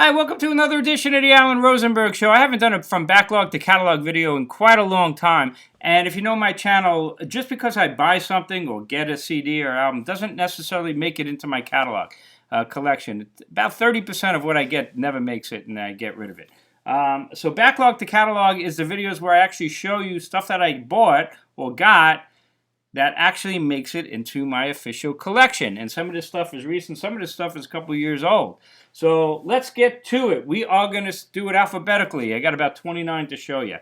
Hi, welcome to another edition of the Alan Rosenberg Show. I haven't done a from backlog to catalog video in quite a long time. And if you know my channel, just because I buy something or get a CD or album doesn't necessarily make it into my catalog collection. About 30% of what I get never makes it, and I get rid of it. So backlog to catalog is the videos where I actually show you stuff that I bought or got that actually makes it into my official collection. And some of this stuff is recent, some of this stuff is a couple years old. So let's get to it. We are going to do it alphabetically. I got about 29 to show you.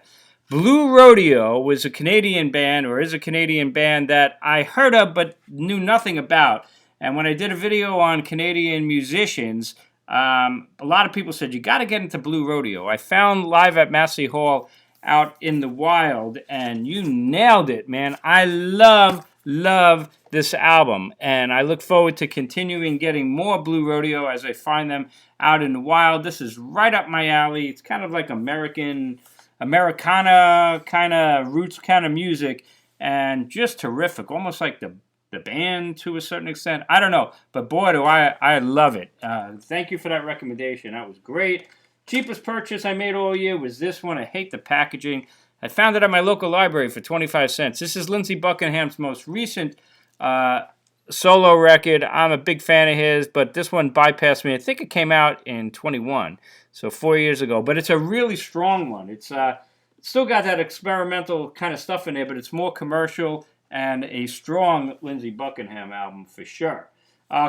Blue Rodeo was a Canadian band, or is a Canadian band that I heard of but knew nothing about. And when I did a video on Canadian musicians, a lot of people said, you got to get into Blue Rodeo. I found live at Massey Hall out in the wild, and you nailed it, man. I love this album, and I look forward to continuing getting more Blue Rodeo as I find them out in the wild. This is right up my alley. It's kind of like Americana kind of roots kind of music, and just terrific, almost like the band to a certain extent. I don't know, but boy, do I love it. Thank you for that recommendation. That was great. Cheapest purchase I made all year was this one. I hate the packaging. I found it at my local library for 25 cents. This is Lindsey Buckingham's most recent solo record. I'm a big fan of his, but this one bypassed me. I think it came out in 21, so 4 years ago. But it's a really strong one. It's still got that experimental kind of stuff in there, but it's more commercial and a strong Lindsey Buckingham album for sure.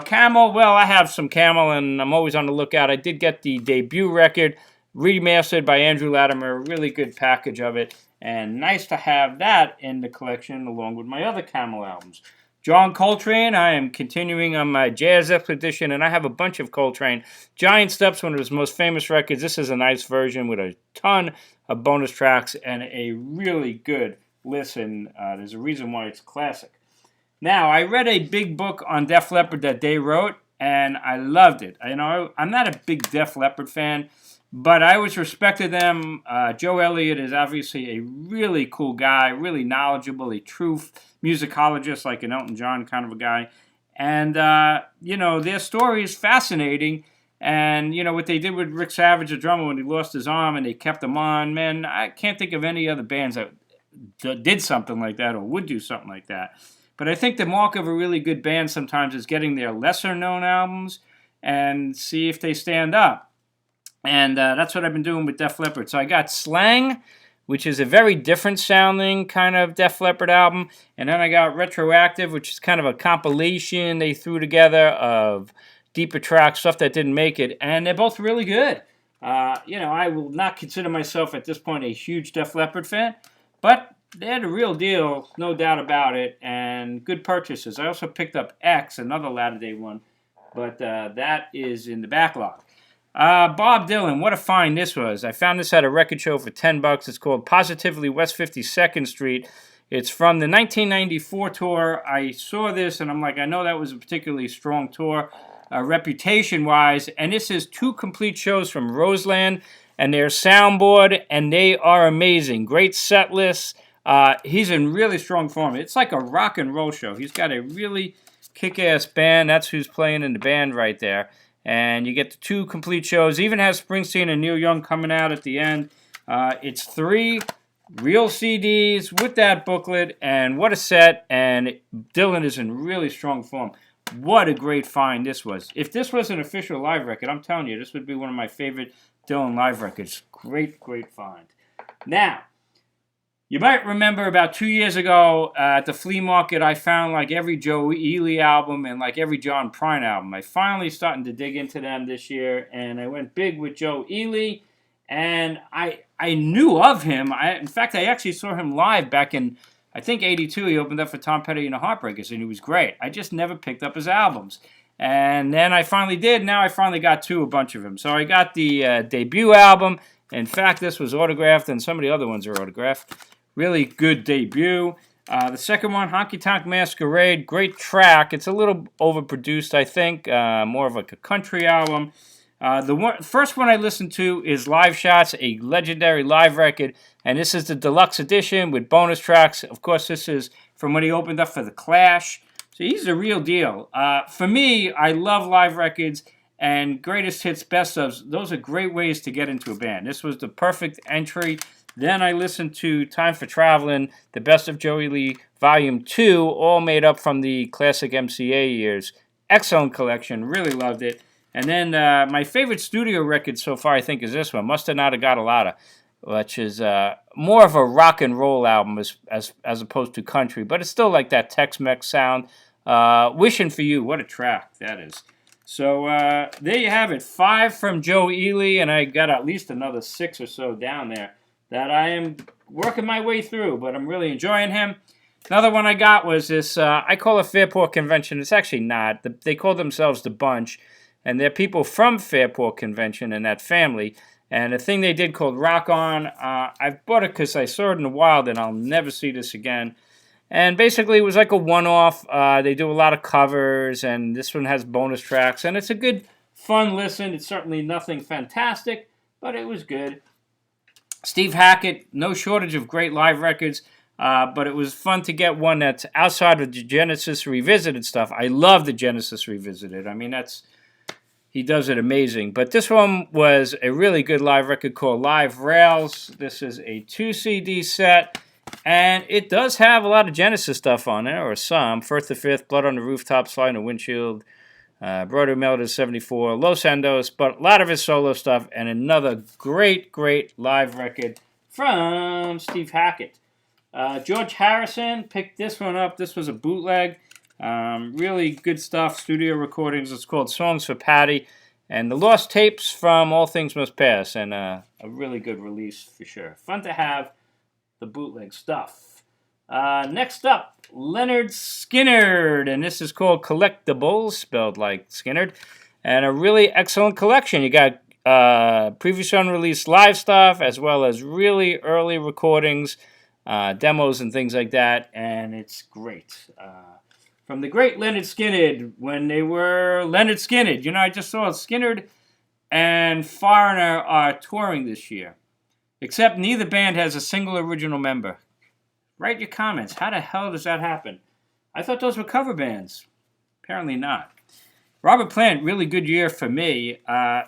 Camel, well, I have some Camel, and I'm always on the lookout. I did get the debut record, remastered by Andrew Latimer, really good package of it, and nice to have that in the collection along with my other Camel albums. John Coltrane, I am continuing on my jazz expedition, and I have a bunch of Coltrane. Giant Steps, one of his most famous records. This is a nice version with a ton of bonus tracks and a really good listen. There's a reason why it's classic. Now, I read a big book on Def Leppard that they wrote, and I loved it. I'm not a big Def Leppard fan, but I always respected them. Joe Elliott is obviously a really cool guy, really knowledgeable, a true musicologist, like an Elton John kind of a guy. And, their story is fascinating. And, what they did with Rick Savage, the drummer, when he lost his arm and they kept him on, man, I can't think of any other bands that did something like that or would do something like that. But I think the mark of a really good band sometimes is getting their lesser-known albums and see if they stand up. And that's what I've been doing with Def Leppard. So I got Slang, which is a very different sounding kind of Def Leppard album. And then I got Retroactive, which is kind of a compilation they threw together of deeper tracks, stuff that didn't make it. And they're both really good. I will not consider myself at this point a huge Def Leppard fan, but they're the real deal, no doubt about it, and good purchases. I also picked up X, another latter-day one, but that is in the backlog. Bob Dylan, what a find this was. I found this at a record show for $10. It's called Positively West 52nd Street. It's from the 1994 tour. I saw this, and I'm like, I know that was a particularly strong tour, reputation-wise, and this is 2 complete shows from Roseland and their soundboard, and they are amazing. Great set lists. He's in really strong form. It's like a rock and roll show. He's got a really kick-ass band. That's who's playing in the band right there. And you get the 2 complete shows. Even has Springsteen and Neil Young coming out at the end. It's 3 real CDs with that booklet. And what a set. And Dylan is in really strong form. What a great find this was. If this was an official live record, I'm telling you, this would be one of my favorite Dylan live records. Great, great find. Now, you might remember about 2 years ago at the flea market, I found like every Joe Ely album and like every John Prine album. I finally starting to dig into them this year, and I went big with Joe Ely, and I knew of him. In fact, I actually saw him live back in, I think, 82. He opened up for Tom Petty and the Heartbreakers, and he was great. I just never picked up his albums. And then I finally did. Now I finally got a bunch of them. So I got the debut album. In fact, this was autographed, and some of the other ones are autographed. Really good debut. The second one, Honky Tonk Masquerade, great track. It's a little overproduced, I think, more of like a country album. The first one I listened to is Live Shots, a legendary live record, and this is the deluxe edition with bonus tracks. Of course, this is from when he opened up for The Clash. So he's the real deal. For me, I love live records, and greatest hits, best ofs. Those are great ways to get into a band. This was the perfect entry. Then I listened to Time for Traveling, the Best of Joey Lee, Volume 2, all made up from the classic MCA years. Excellent collection, really loved it. And then my favorite studio record so far, I think, is this one, Musta Nada Got a Lotta, which is more of a rock and roll album as opposed to country, but it's still like that Tex-Mex sound. Wishing for You, what a track that is. So there you have it, 5 from Joe Ely, and I got at least another 6 or so down there that I am working my way through, but I'm really enjoying him. Another one I got was this, I call it Fairport Convention. It's actually not. They call themselves The Bunch, and they're people from Fairport Convention and that family. And a thing they did called Rock On, I bought it because I saw it in the wild, and I'll never see this again. And basically, it was like a one-off. They do a lot of covers, and this one has bonus tracks. And it's a good, fun listen. It's certainly nothing fantastic, but it was good. Steve Hackett, no shortage of great live records, but it was fun to get one that's outside of the Genesis Revisited stuff. I love the Genesis Revisited. I mean, he does it amazing. But this one was a really good live record called Live Rails. This is a 2 CD set. And it does have a lot of Genesis stuff on there, or some. First the Fifth, Blood on the Rooftop, Slide in the Windshield, Broadway Melody 74, Los Endos, but a lot of his solo stuff, and another great, great live record from Steve Hackett. George Harrison picked this one up. This was a bootleg. Really good stuff, studio recordings. It's called Songs for Patty. And the Lost Tapes from All Things Must Pass, and a really good release for sure. Fun to have. The bootleg stuff. Next up, Leonard Skinnard, and this is called Collectibles, spelled like Skinnard, and a really excellent collection. You got previously unreleased live stuff, as well as really early recordings, demos, and things like that, and it's great. From the great Leonard Skinnard, when they were Leonard Skinnard. You know, I just saw Skinnard and Foreigner are touring this year. Except neither band has a single original member. Write your comments. How the hell does that happen? I thought those were cover bands. Apparently not. Robert Plant, really good year for me.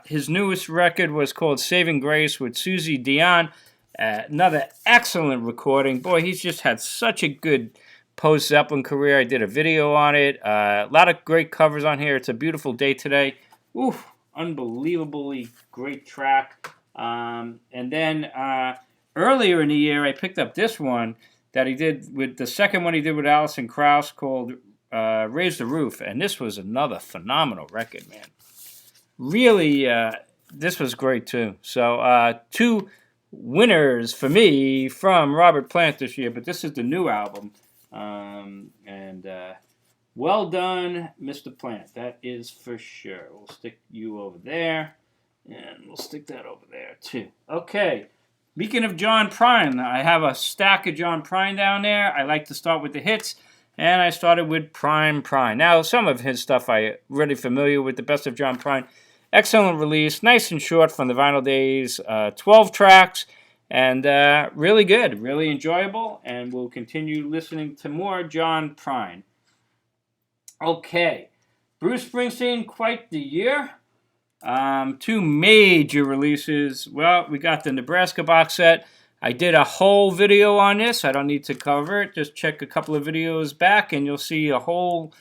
His newest record was called Saving Grace with Susie Dion. Another excellent recording. Boy, he's just had such a good post-Zeppelin career. I did a video on it. A lot of great covers on here. It's a Beautiful Day Today. Oof, unbelievably great track. And then earlier in the year, I picked up this one that he did with the second one he did with Alison Krauss called Raise the Roof. And this was another phenomenal record, man. Really, this was great too. So 2 winners for me from Robert Plant this year, but this is the new album. Well done, Mr. Plant. That is for sure. We'll stick you over there. And we'll stick that over there, too. Okay. Speaking of John Prine, I have a stack of John Prine down there. I like to start with the hits, and I started with Prine. Now, some of his stuff I'm really familiar with. The Best of John Prine. Excellent release. Nice and short from the vinyl days. 12 tracks, and really good. Really enjoyable, and we'll continue listening to more John Prine. Okay. Bruce Springsteen, quite the year. 2 major releases. Well, we got the Nebraska box set. I did a whole video on this. I don't need to cover it. Just check a couple of videos back and you'll see a whole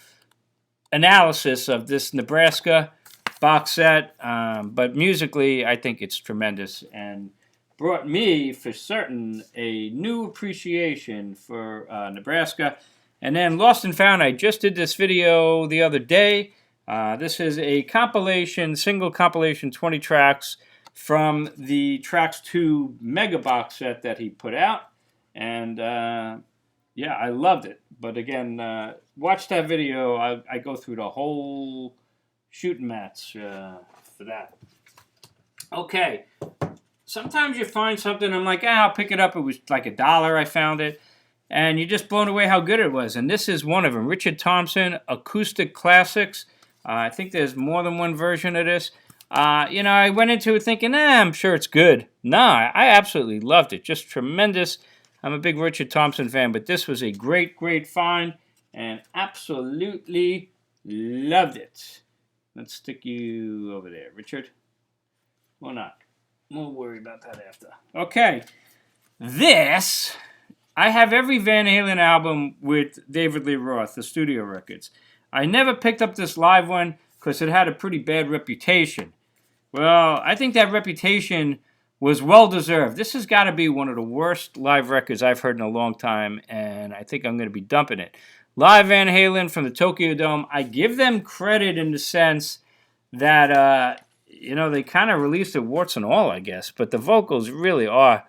analysis of this Nebraska box set. But musically, I think it's tremendous and brought me, for certain, a new appreciation for Nebraska. And then Lost and Found, I just did this video the other day. This is a compilation, single compilation, 20 tracks from the Tracks 2 mega box set that he put out. And yeah, I loved it. But again, watch that video. I go through the whole shooting match for that. Okay. Sometimes you find something, I'm like, I'll pick it up. It was like $1, I found it. And you're just blown away how good it was. And this is one of them. Richard Thompson, Acoustic Classics. I think there's more than one version of this. I went into it thinking, I'm sure it's good. Nah, I absolutely loved it. Just tremendous. I'm a big Richard Thompson fan, but this was a great, great find, and absolutely loved it. Let's stick you over there, Richard. Or not. We'll worry about that after. Okay. This, I have every Van Halen album with David Lee Roth, the studio records. I never picked up this live one because it had a pretty bad reputation. Well, I think that reputation was well-deserved. This has got to be one of the worst live records I've heard in a long time, and I think I'm going to be dumping it. Live Van Halen from the Tokyo Dome. I give them credit in the sense that, they kind of released it warts and all, I guess, but the vocals really are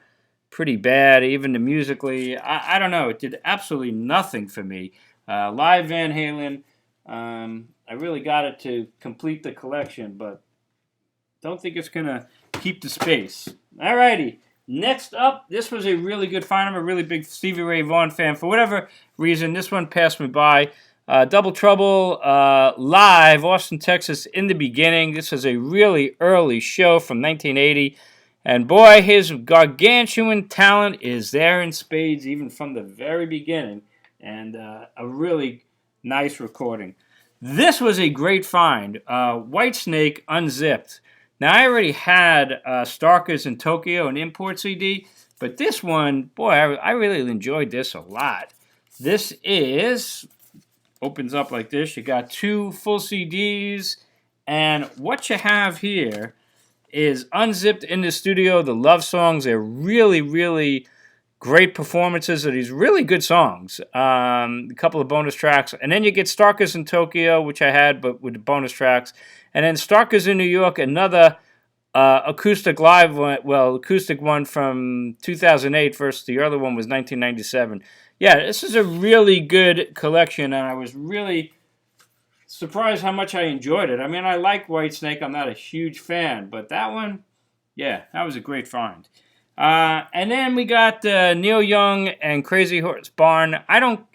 pretty bad, even the musically. I don't know. It did absolutely nothing for me. Live Van Halen, I really got it to complete the collection, but don't think it's going to keep the space. Alrighty. Next up, this was a really good find. I'm a really big Stevie Ray Vaughan fan. For whatever reason, this one passed me by. Double Trouble live, Austin, Texas, in the beginning. This is a really early show from 1980. And boy, his gargantuan talent is there in spades, even from the very beginning. And a really nice recording. This was a great find. Whitesnake Unzipped. Now, I already had Starkers in Tokyo, an import CD, but this one, boy, I really enjoyed this a lot. This opens up like this. You got 2 full CDs, and what you have here is unzipped in the studio. The love songs are really, really great performances of these really good songs. A couple of bonus tracks, and then you get Starkers in Tokyo, which I had, but with the bonus tracks. And then Starkers in New York, another acoustic live one, acoustic one from 2008 versus the other one was 1997. Yeah, this is a really good collection, and I was really surprised how much I enjoyed it. I mean, I like Whitesnake. I'm not a huge fan, but that one, yeah, that was a great find. And then we got Neil Young and Crazy Horse Barn. I don't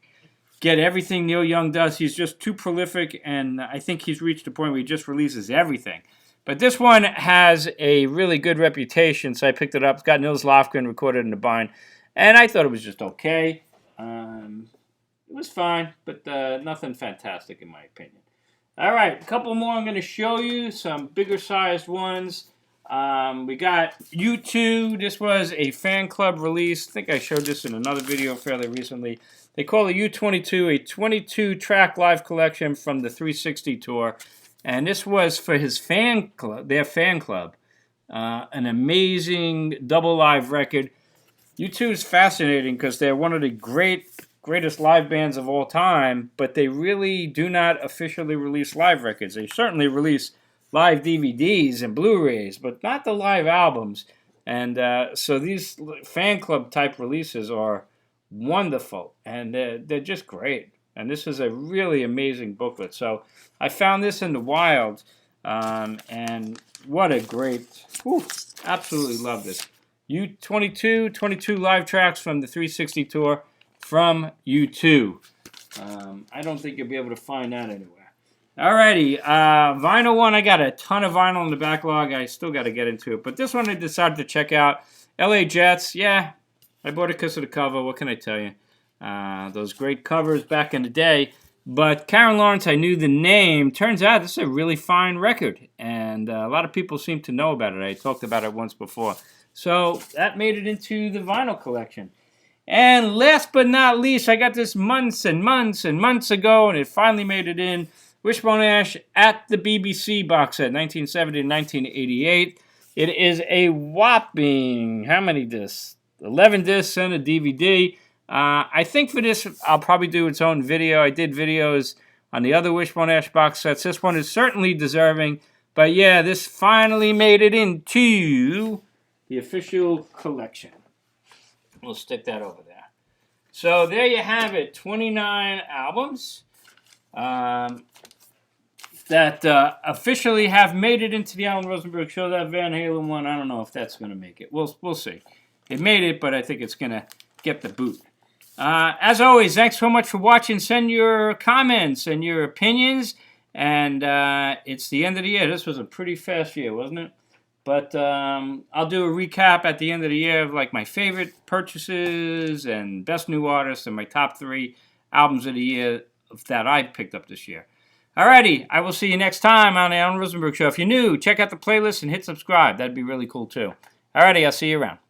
get everything Neil Young does. He's just too prolific, and I think he's reached a point where he just releases everything. But this one has a really good reputation, so I picked it up. It's got Nils Lofgren recorded in the bind, and I thought it was just okay. It was fine, but nothing fantastic in my opinion. All right, a couple more I'm going to show you, some bigger-sized ones. We got U2. This was a fan club release. I think I showed this in another video fairly recently. They call it U22, a 22-track live collection from the 360 tour. And this was for his fan club, their fan club. An amazing double live record. U2 is fascinating because they're one of the greatest live bands of all time, but they really do not officially release live records. They certainly release live DVDs and Blu-rays, but not the live albums. And so these fan club type releases are wonderful, and they're just great. And this is a really amazing booklet. So I found this in the wild, and what a great, absolutely love this. U22, 22 live tracks from the 360 tour from U2. I don't think you'll be able to find that anywhere. Alrighty, vinyl one, I got a ton of vinyl in the backlog. I still got to get into it. But this one I decided to check out. LA Jets, yeah, I bought it because of the cover. What can I tell you? Those great covers back in the day. But Karen Lawrence, I knew the name. Turns out this is a really fine record. And a lot of people seem to know about it. I talked about it once before. So that made it into the vinyl collection. And last but not least, I got this months and months and months ago, and it finally made it in. Wishbone Ash at the BBC box set, 1970 to 1988. It is a whopping, how many discs? 11 discs and a DVD. I think for this, I'll probably do its own video. I did videos on the other Wishbone Ash box sets. This one is certainly deserving. But yeah, this finally made it into the official collection. We'll stick that over there. So there you have it, 29 albums. That officially have made it into the Alan Rosenberg show. That Van Halen one, I don't know if that's going to make it. We'll see. It made it, but I think it's going to get the boot. As always, thanks so much for watching. Send your comments and your opinions. And it's the end of the year. This was a pretty fast year, wasn't it? But I'll do a recap at the end of the year of like my favorite purchases and best new artists and my top 3 albums of the year that I picked up this year. Alrighty, I will see you next time on the Alan Rosenberg Show. If you're new, check out the playlist and hit subscribe. That'd be really cool too. Alrighty, I'll see you around.